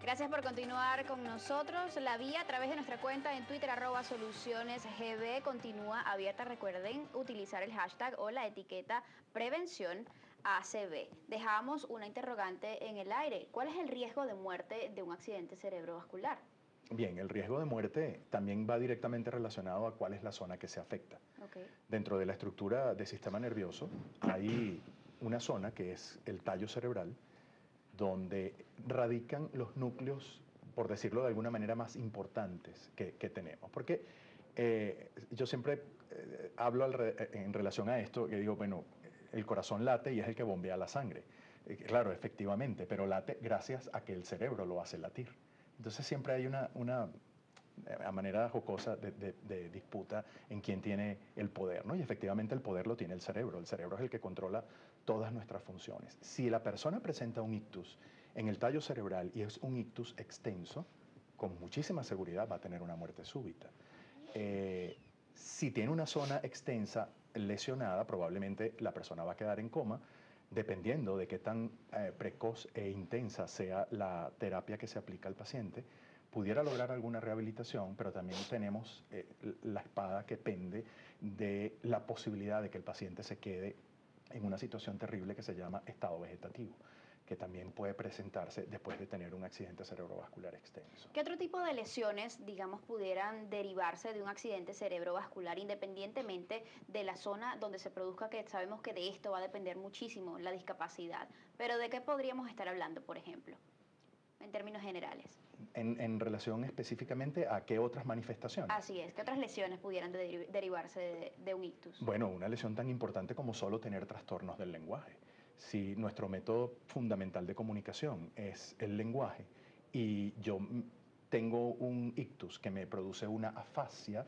Gracias por continuar con nosotros. La vía a través de nuestra cuenta en Twitter, @solucionesgb, continúa abierta. Recuerden utilizar el hashtag o la etiqueta prevención ACB. Dejamos una interrogante en el aire. ¿Cuál es el riesgo de muerte de un accidente cerebrovascular? Bien, el riesgo de muerte también va directamente relacionado a cuál es la zona que se afecta. Dentro de la estructura del sistema nervioso hay una zona que es el tallo cerebral, donde radican los núcleos, por decirlo de alguna manera, más importantes que tenemos. Porque yo siempre hablo en relación a esto, que digo, bueno, el corazón late y es el que bombea la sangre. Claro, efectivamente, pero late gracias a que el cerebro lo hace latir. Entonces siempre hay una manera jocosa de disputa en quién tiene el poder, ¿no? Y efectivamente el poder lo tiene el cerebro. El cerebro es el que controla todas nuestras funciones. Si la persona presenta un ictus en el tallo cerebral y es un ictus extenso, con muchísima seguridad va a tener una muerte súbita. Si tiene una zona extensa lesionada, probablemente la persona va a quedar en coma, dependiendo de qué tan precoz e intensa sea la terapia que se aplica al paciente. Pudiera lograr alguna rehabilitación, pero también tenemos la espada que pende de la posibilidad de que el paciente se quede en una situación terrible que se llama estado vegetativo, que también puede presentarse después de tener un accidente cerebrovascular extenso. ¿Qué otro tipo de lesiones, digamos, pudieran derivarse de un accidente cerebrovascular, independientemente de la zona donde se produzca, que sabemos que de esto va a depender muchísimo la discapacidad? Pero ¿de qué podríamos estar hablando, por ejemplo, en términos generales? En relación específicamente a qué otras manifestaciones. Así es, ¿qué otras lesiones pudieran derivarse de un ictus? Bueno, una lesión tan importante como solo tener trastornos del lenguaje. Si nuestro método fundamental de comunicación es el lenguaje y yo tengo un ictus que me produce una afasia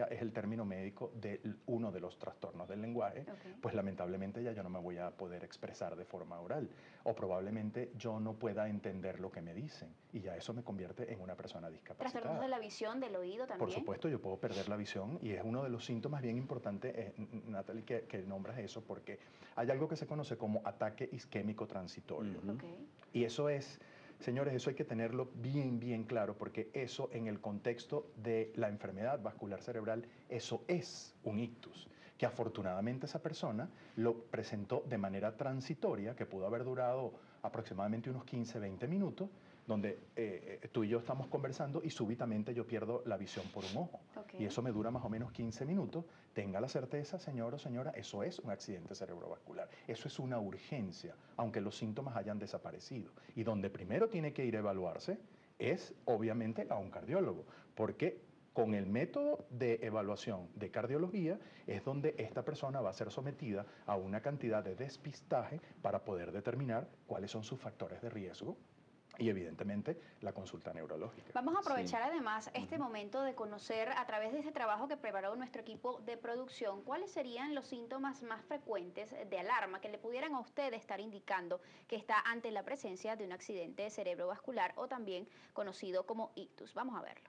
es el término médico de uno de los trastornos del lenguaje, pues lamentablemente ya yo no me voy a poder expresar de forma oral, o probablemente yo no pueda entender lo que me dicen, y ya eso me convierte en una persona discapacitada. ¿Trastornos de la visión, del oído también? Por supuesto, yo puedo perder la visión, y es uno de los síntomas bien importantes, Natalie, que nombras eso, porque hay algo que se conoce como ataque isquémico transitorio. Y eso es... Señores, eso hay que tenerlo bien claro, porque eso en el contexto de la enfermedad vascular cerebral, eso es un ictus, que afortunadamente esa persona lo presentó de manera transitoria, que pudo haber durado aproximadamente unos 15-20 minutos, donde tú y yo estamos conversando y súbitamente yo pierdo la visión por un ojo. Y eso me dura más o menos 15 minutos. Tenga la certeza, señor o señora, eso es un accidente cerebrovascular. Eso es una urgencia, aunque los síntomas hayan desaparecido. Y donde primero tiene que ir a evaluarse es, obviamente, a un cardiólogo, porque con el método de evaluación de cardiología es donde esta persona va a ser sometida a una cantidad de despistaje para poder determinar cuáles son sus factores de riesgo y evidentemente la consulta neurológica. Vamos a aprovechar además este momento de conocer, a través de este trabajo que preparó nuestro equipo de producción, cuáles serían los síntomas más frecuentes de alarma que le pudieran a usted estar indicando que está ante la presencia de un accidente cerebrovascular, o también conocido como ictus. Vamos a verlo.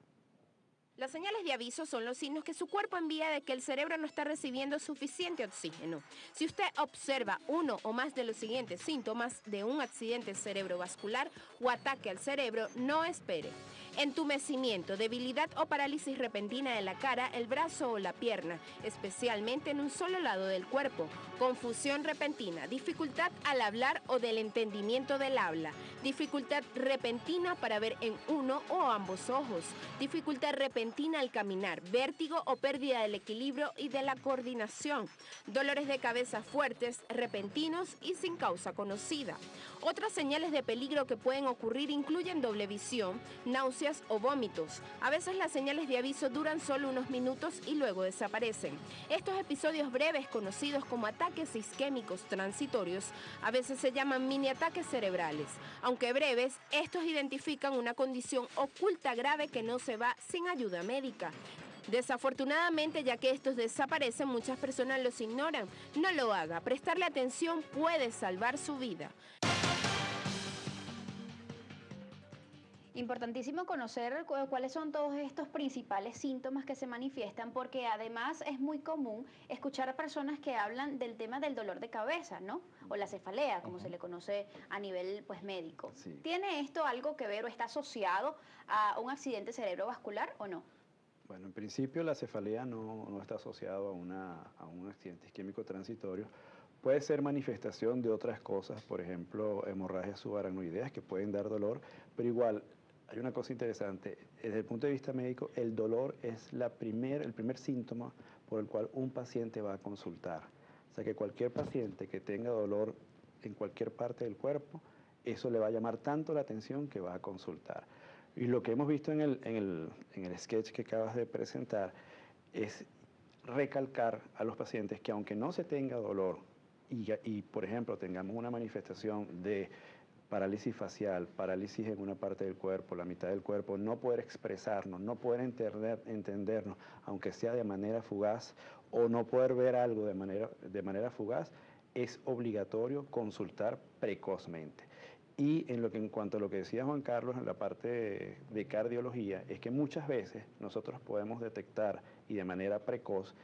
Las señales de aviso son los signos que su cuerpo envía de que el cerebro no está recibiendo suficiente oxígeno. Si usted observa uno o más de los siguientes síntomas de un accidente cerebrovascular o ataque al cerebro, no espere. Entumecimiento, debilidad o parálisis repentina de la cara, el brazo o la pierna, especialmente en un solo lado del cuerpo. Confusión repentina, dificultad al hablar o del entendimiento del habla. Dificultad repentina para ver en uno o ambos ojos. Dificultad repentina al caminar, vértigo o pérdida del equilibrio y de la coordinación. Dolores de cabeza fuertes, repentinos y sin causa conocida. Otras señales de peligro que pueden ocurrir incluyen doble visión, náuseas o vómitos. A veces las señales de aviso duran solo unos minutos y luego desaparecen. Estos episodios breves, conocidos como ataques isquémicos transitorios, a veces se llaman mini ataques cerebrales. Aunque breves, estos identifican una condición oculta grave que no se va sin ayuda médica. Desafortunadamente, ya que estos desaparecen, muchas personas los ignoran. No lo haga. Prestarle atención puede salvar su vida. Importantísimo conocer cuáles son todos estos principales síntomas que se manifiestan, porque además es muy común escuchar a personas que hablan del tema del dolor de cabeza, ¿no? O la cefalea, como se le conoce a nivel pues médico. Sí. ¿Tiene esto algo que ver o está asociado a un accidente cerebrovascular o no? Bueno, en principio la cefalea no está asociado a un accidente isquémico transitorio. Puede ser manifestación de otras cosas, por ejemplo, hemorragias subaracnoideas que pueden dar dolor, pero igual hay una cosa interesante. Desde el punto de vista médico, el dolor es el primer síntoma por el cual un paciente va a consultar. O sea que cualquier paciente que tenga dolor en cualquier parte del cuerpo, eso le va a llamar tanto la atención que va a consultar. Y lo que hemos visto en el sketch que acabas de presentar es recalcar a los pacientes que aunque no se tenga dolor y por ejemplo, tengamos una manifestación de parálisis facial, parálisis en una parte del cuerpo, la mitad del cuerpo, no poder expresarnos, no poder entendernos, aunque sea de manera fugaz, o no poder ver algo de manera fugaz, es obligatorio consultar precozmente. Y en cuanto a lo que decía Juan Carlos en la parte de cardiología, es que muchas veces nosotros podemos detectar y de manera precoz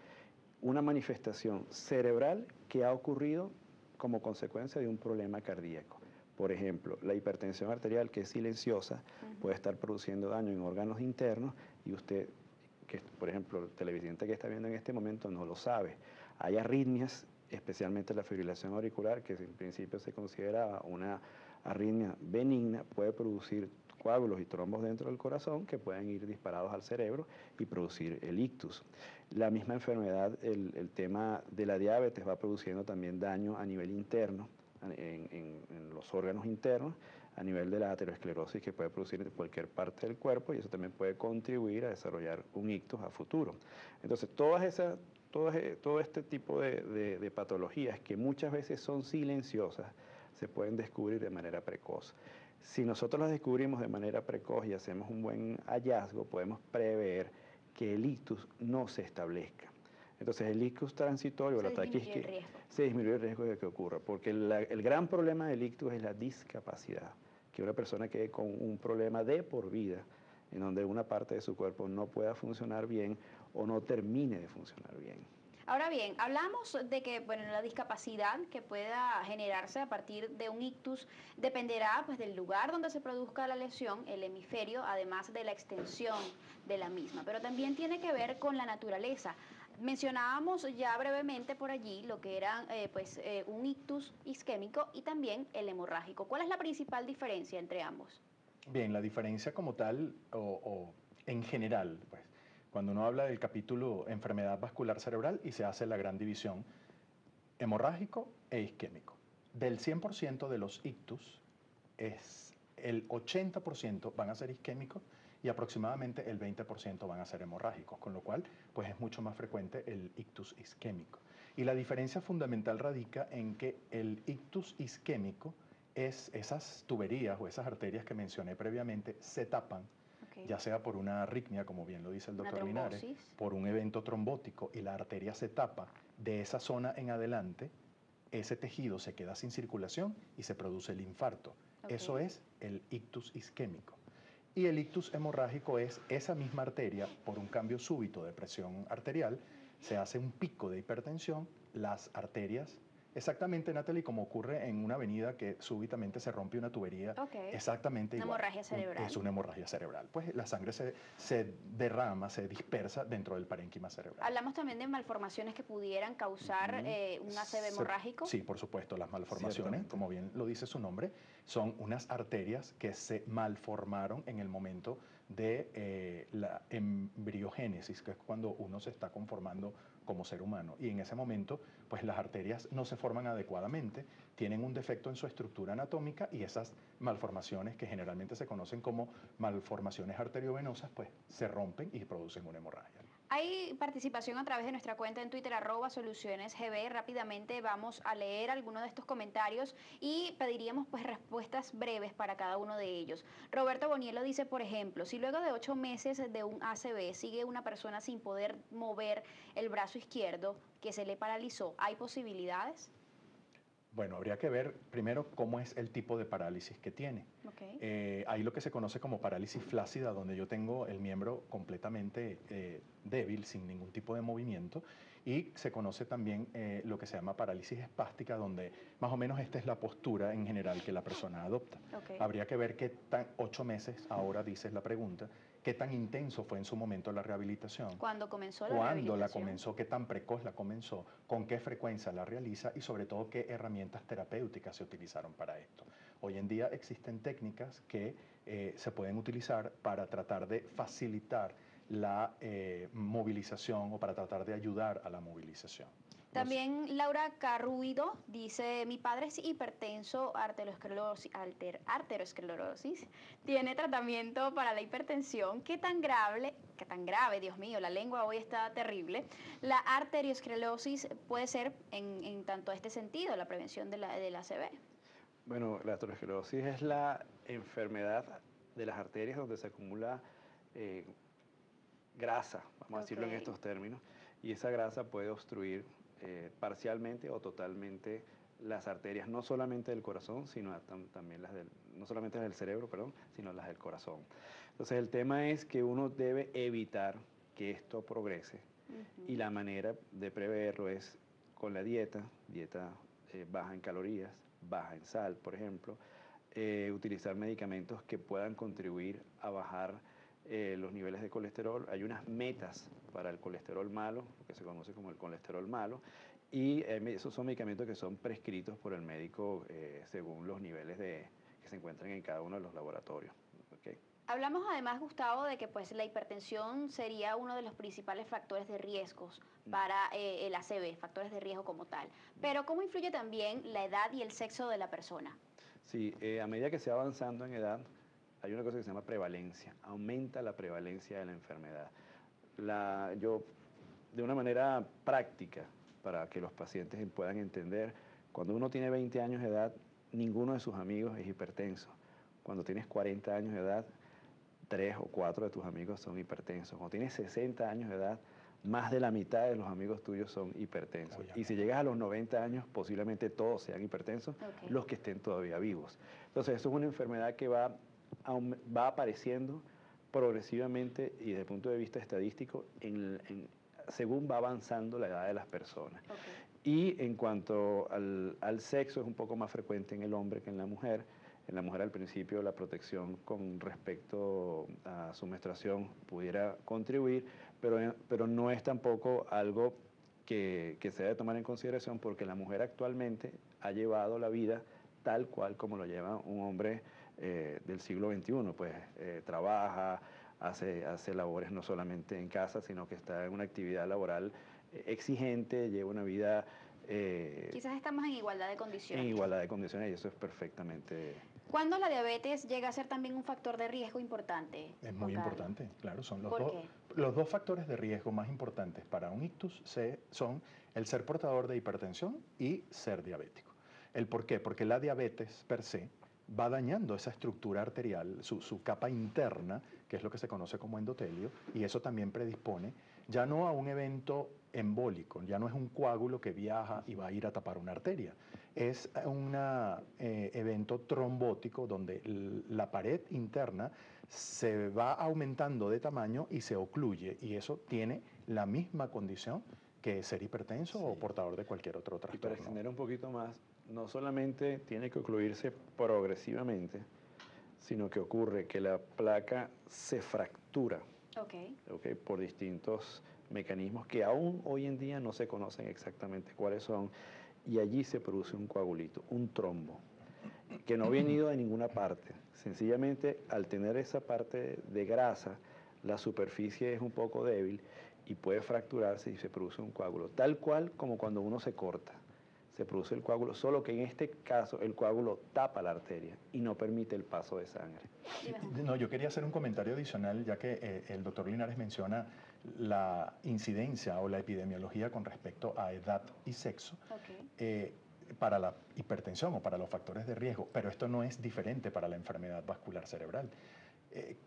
una manifestación cerebral que ha ocurrido como consecuencia de un problema cardíaco. Por ejemplo, la hipertensión arterial, que es silenciosa, puede estar produciendo daño en órganos internos y usted, que por ejemplo, el televidente que está viendo en este momento no lo sabe. Hay arritmias, especialmente la fibrilación auricular, que en principio se considera una arritmia benigna, puede producir coágulos y trombos dentro del corazón que pueden ir disparados al cerebro y producir el ictus. La misma enfermedad, el tema de la diabetes va produciendo también daño a nivel interno, en los órganos internos, a nivel de la aterosclerosis que puede producir en cualquier parte del cuerpo, y eso también puede contribuir a desarrollar un ictus a futuro. Entonces, todo este tipo de patologías que muchas veces son silenciosas, se pueden descubrir de manera precoz. Si nosotros las descubrimos de manera precoz y hacemos un buen hallazgo, podemos prever que el ictus no se establezca. Entonces el ictus transitorio, el ataque isquémico, se disminuye el riesgo de que ocurra, porque el gran problema del ictus es la discapacidad, que una persona quede con un problema de por vida, en donde una parte de su cuerpo no pueda funcionar bien o no termine de funcionar bien. Ahora bien, hablamos de que bueno, la discapacidad que pueda generarse a partir de un ictus dependerá pues, del lugar donde se produzca la lesión, el hemisferio, además de la extensión de la misma, pero también tiene que ver con la naturaleza. Mencionábamos ya brevemente por allí lo que era un ictus isquémico y también el hemorrágico. ¿Cuál es la principal diferencia entre ambos? Bien, la diferencia como tal o en general, pues, cuando uno habla del capítulo enfermedad vascular cerebral y se hace la gran división hemorrágico e isquémico. Del 100% de los ictus, el 80% van a ser isquémicos y aproximadamente el 20% van a ser hemorrágicos, con lo cual pues es mucho más frecuente el ictus isquémico. Y la diferencia fundamental radica en que el ictus isquémico es esas tuberías o esas arterias que mencioné previamente se tapan, ya sea por una arritmia, como bien lo dice el doctor Linares, por un evento trombótico y la arteria se tapa, de esa zona en adelante, ese tejido se queda sin circulación y se produce el infarto. Eso es el ictus isquémico. Y el ictus hemorrágico es esa misma arteria, por un cambio súbito de presión arterial, se hace un pico de hipertensión, las arterias, exactamente, Natalie, como ocurre en una avenida que súbitamente se rompe una tubería, exactamente igual. Una hemorragia cerebral. Es una hemorragia cerebral. Pues la sangre se derrama, se dispersa dentro del parénquima cerebral. Hablamos también de malformaciones que pudieran causar un ACV hemorrágico. Sí, por supuesto, las malformaciones, como bien lo dice su nombre, son unas arterias que se malformaron en el momento de la embriogénesis, que es cuando uno se está conformando como ser humano. Y en ese momento, pues las arterias no se forman adecuadamente, tienen un defecto en su estructura anatómica y esas malformaciones, que generalmente se conocen como malformaciones arteriovenosas, pues se rompen y producen una hemorragia. Hay participación a través de nuestra cuenta en Twitter, @solucionesgb. Rápidamente vamos a leer algunos de estos comentarios y pediríamos pues respuestas breves para cada uno de ellos. Roberto Bonielo dice, por ejemplo, si luego de 8 meses de un ACV sigue una persona sin poder mover el brazo izquierdo que se le paralizó, ¿hay posibilidades? Bueno, habría que ver primero cómo es el tipo de parálisis que tiene. Okay. Hay lo que se conoce como parálisis flácida, donde yo tengo el miembro completamente débil, sin ningún tipo de movimiento, y se conoce también lo que se llama parálisis espástica, donde más o menos esta es la postura en general que la persona adopta. Okay. Habría que ver qué tan, 8 meses, ahora dices la pregunta, qué tan intenso fue en su momento la rehabilitación. ¿Cuándo comenzó la ¿Cuándo la rehabilitación? comenzó? ¿Qué tan precoz la comenzó? ¿Con qué frecuencia la realiza? Y sobre todo, ¿qué herramientas terapéuticas se utilizaron para esto? Hoy en día existen técnicas que se pueden utilizar para tratar de facilitar la movilización o para tratar de ayudar a la movilización. También Laura Carruido dice, mi padre es hipertenso, arteriosclerosis, tiene tratamiento para la hipertensión. ¿Qué tan grave, Dios mío, la lengua hoy está terrible? La arteriosclerosis puede ser en tanto a este sentido, la prevención de la ACV. Bueno, la arteriosclerosis es la enfermedad de las arterias donde se acumula grasa, vamos a decirlo en estos términos, y esa grasa puede obstruir parcialmente o totalmente las arterias, no solamente del corazón, sino también no solamente las del cerebro, perdón, sino las del corazón. Entonces el tema es que uno debe evitar que esto progrese y la manera de preverlo es con la dieta baja en calorías, baja en sal, por ejemplo, utilizar medicamentos que puedan contribuir a bajar los niveles de colesterol. Hay unas metas para el colesterol malo, lo que se conoce como el colesterol malo, y esos son medicamentos que son prescritos por el médico según los niveles que se encuentran en cada uno de los laboratorios. ¿Okay? Hablamos además, Gustavo, de que pues, la hipertensión sería uno de los principales factores de riesgos para el ACV, factores de riesgo como tal. Pero ¿cómo influye también la edad y el sexo de la persona? Sí, a medida que se va avanzando en edad, hay una cosa que se llama prevalencia, aumenta la prevalencia de la enfermedad. Yo, de una manera práctica, para que los pacientes puedan entender, cuando uno tiene 20 años de edad, ninguno de sus amigos es hipertenso. Cuando tienes 40 años de edad, 3 o 4 de tus amigos son hipertensos. Cuando tienes 60 años de edad, más de la mitad de los amigos tuyos son hipertensos. Y si llegas a los 90 años, posiblemente todos sean hipertensos, los que estén todavía vivos. Entonces, eso es una enfermedad que va apareciendo progresivamente y desde el punto de vista estadístico según va avanzando la edad de las personas. Y en cuanto al sexo, es un poco más frecuente en el hombre que en la mujer. En la mujer al principio la protección con respecto a su menstruación pudiera contribuir, pero no es tampoco algo que se debe tomar en consideración porque la mujer actualmente ha llevado la vida tal cual como lo lleva un hombre del siglo XXI, pues trabaja, hace labores no solamente en casa, sino que está en una actividad laboral exigente, lleva una vida... Quizás estamos en igualdad de condiciones. En igualdad de condiciones y eso es perfectamente... ¿Cuándo la diabetes llega a ser también un factor de riesgo importante? Es muy importante, claro. Son ¿Por los dos factores de riesgo más importantes para un ictus son el ser portador de hipertensión y ser diabético. ¿El por qué? Porque la diabetes per se va dañando esa estructura arterial, su capa interna, que es lo que se conoce como endotelio, y eso también predispone ya no a un evento embólico, ya no es un coágulo que viaja y va a ir a tapar una arteria, es un evento trombótico donde la pared interna se va aumentando de tamaño y se ocluye, y eso tiene la misma condición que ser hipertenso o portador de cualquier otro trastorno. Y para extender un poquito más, no solamente tiene que ocluirse progresivamente, sino que ocurre que la placa se fractura por distintos mecanismos que aún hoy en día no se conocen exactamente cuáles son, y allí se produce un coagulito, un trombo, que no ha venido de ninguna parte. Sencillamente, al tener esa parte de grasa, la superficie es un poco débil y puede fracturarse y se produce un coágulo, tal cual como cuando uno se corta. Se produce el coágulo, solo que en este caso el coágulo tapa la arteria y no permite el paso de sangre. No, yo quería hacer un comentario adicional, ya que el doctor Linares menciona la incidencia o la epidemiología con respecto a edad y sexo para la hipertensión o para los factores de riesgo, pero esto no es diferente para la enfermedad vascular cerebral.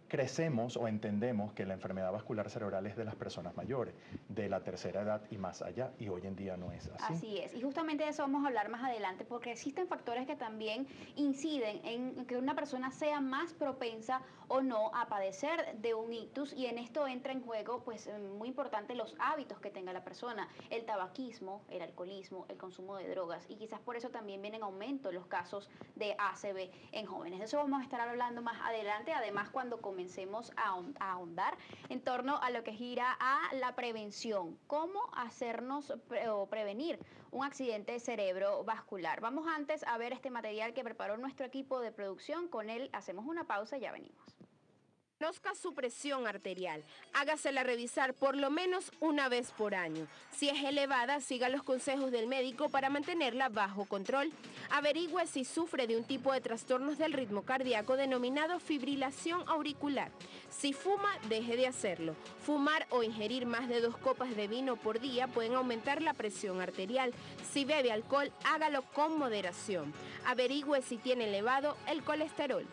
crecemos o entendemos que la enfermedad vascular cerebral es de las personas mayores, de la tercera edad y más allá, y hoy en día no es así. Así es, y justamente de eso vamos a hablar más adelante, porque existen factores que también inciden en que una persona sea más propensa o no a padecer de un ictus, y en esto entra en juego, pues, muy importante los hábitos que tenga la persona, el tabaquismo, el alcoholismo, el consumo de drogas, y quizás por eso también vienen en aumento los casos de ACV en jóvenes. De eso vamos a estar hablando más adelante, además cuando comencemos a ahondar en torno a lo que gira a la prevención, cómo hacernos o prevenir un accidente cerebrovascular. Vamos antes a ver este material que preparó nuestro equipo de producción. Con él hacemos una pausa y ya venimos. Conozca su presión arterial. Hágasela revisar por lo menos una vez por año. Si es elevada, siga los consejos del médico para mantenerla bajo control. Averigüe si sufre de un tipo de trastornos del ritmo cardíaco denominado fibrilación auricular. Si fuma, deje de hacerlo. Fumar o ingerir más de 2 copas de vino por día pueden aumentar la presión arterial. Si bebe alcohol, hágalo con moderación. Averigüe si tiene elevado el colesterol.